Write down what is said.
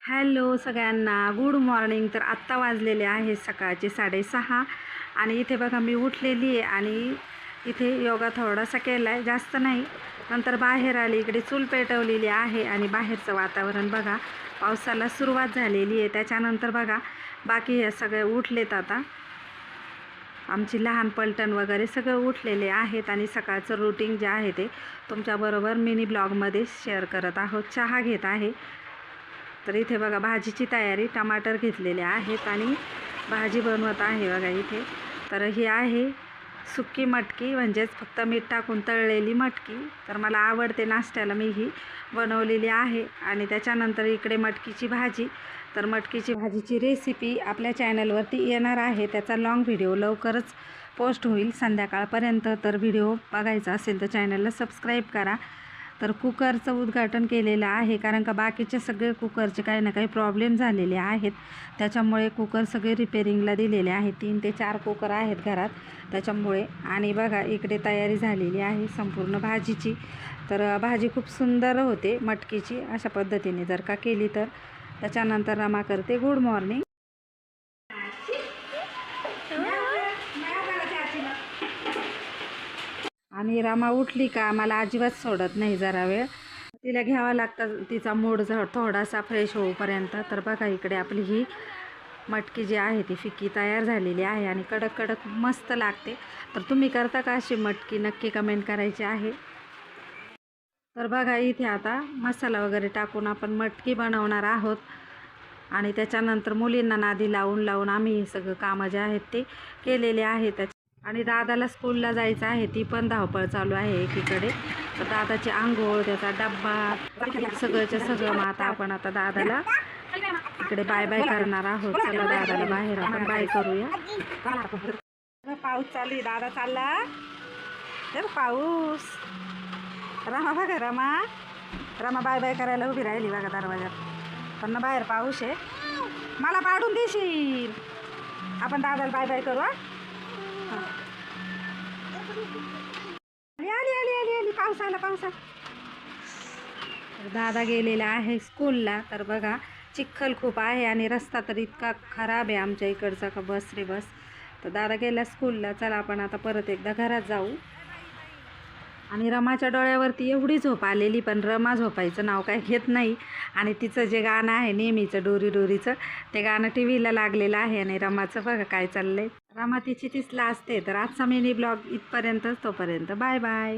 Hello सगळ्यांना, good morning. तर आत्ता वाजलेले आहे सकाळचे 6:30 आणि इथे बघा मी उठलेली आहे आणि इथे योगा थोडासा केला आहे, जास्त नाही. नंतर बाहेर आली, इकडे चूल पेटवलेली आहे आणि बाहेरचं वातावरण बघा, पावसाला सुरुवात झालेली आहे. त्याच्यानंतर बघा बाकी हे सगळे उठलेत आता, आमची लहान पलटण वगैरे सगळे उठलेले आहेत आणि सकाळचं रुटीन जे आहे ते तुमच्याबरोबर मिनी ब्लॉगमध्ये शेअर करत आहोत. चहा घेत आहे. तर इथे बघा भाजीची तयारी, टमाटर घेतलेले आहेत आणि भाजी बनवत आहे बघा इथे. तर ही आहे सुक्की मटकी, म्हणजेच फक्त मीठ टाकून तळलेली मटकी. तर मला आवडते, नाश्त्याला मी ही बनवलेली आहे. आणि त्याच्यानंतर इकडे मटकीची भाजी. तर मटकीची भाजीची रेसिपी आपल्या चॅनलवरती येणार आहे, त्याचा लॉंग व्हिडिओ लवकरच पोस्ट होईल संध्याकाळपर्यंत. तर व्हिडिओ बघायचा असेल तर चॅनलला सबस्क्राईब करा. तर कुकरचं उद्घाटन केलेलं आहे, कारण का बाकीचे सगळे कुकरचे काही ना काही प्रॉब्लेम झालेले आहेत, त्याच्यामुळे कुकर सगळे रिपेरिंगला दिलेले आहेत. 3 ते 4 कुकर आहेत घरात त्याच्यामुळे. आणि बघा इकडे तयारी झालेली आहे संपूर्ण भाजीची. तर भाजी खूप सुंदर होते मटकीची, अशा पद्धतीने जर का केली तर. त्याच्यानंतर रमा करते गुड मॉर्निंग. आणि रमा उठली का मला अजिबात सोडत नाही, जरा वेळ तिला घ्यावा लागतं, तिचा मूड थोडासा फ्रेश होऊपर्यंत. तर बघा इकडे आपली ही मटकी जी आहे ती फिक्की तयार झालेली आहे आणि कडक कडक मस्त लागते. तर तुम्ही करता का अशी मटकी, नक्की कमेंट करायची आहे. तर बघा इथे आता मसाला वगैरे टाकून आपण मटकी बनवणार आहोत आणि त्याच्यानंतर मुलींना नादी लावून लावून आम्ही हे सगळं कामं जे आहेत ते केलेले आहेत. आणि दादाला स्कूलला जायचं आहे, ती पण धावपळ चालू आहे एकीकडे. तर दादाची आंघोळ, त्याचा डब्बा, सगळंच्या सगळं. मग आता दादाला इकडे बाय बाय करणार आहोत. चला दादाला बाहेर आपण बाय करूया. पाऊस चालू आहे, दादा चालला तर पाऊस. रमा बघा, रमा बाय बाय करायला उभी राहिली बघा दरवाजात, पण बाहेर पाऊस आहे. मला पाडून देशील. आपण दादाला बाय बाय करू. आली पावसाला. दादा गेलेला आहे स्कूलला. तर बघा चिखल खूप आहे आणि रस्ता तर इतका खराब आहे आमच्या इकडचा का बस रे बस. तर दादा गेला स्कूलला. चला आपण आता परत एकदा घरात जाऊ. आणि रमाच्या डोळ्यावरती एवढी झोप आलेली, पण रमा झोपायचं नाव काय घेत नाही. आणि तिचं जे गाणं आहे नेहमीचं डोरी डोरीचं, ते गाणं टी व्हीला लागलेलं आहे. आणि रमाचं बघा काय चाललंय. रमा तिची तीच लाजते. तर आजचा मिनी ब्लॉग इथपर्यंतच. तोपर्यंत बाय बाय.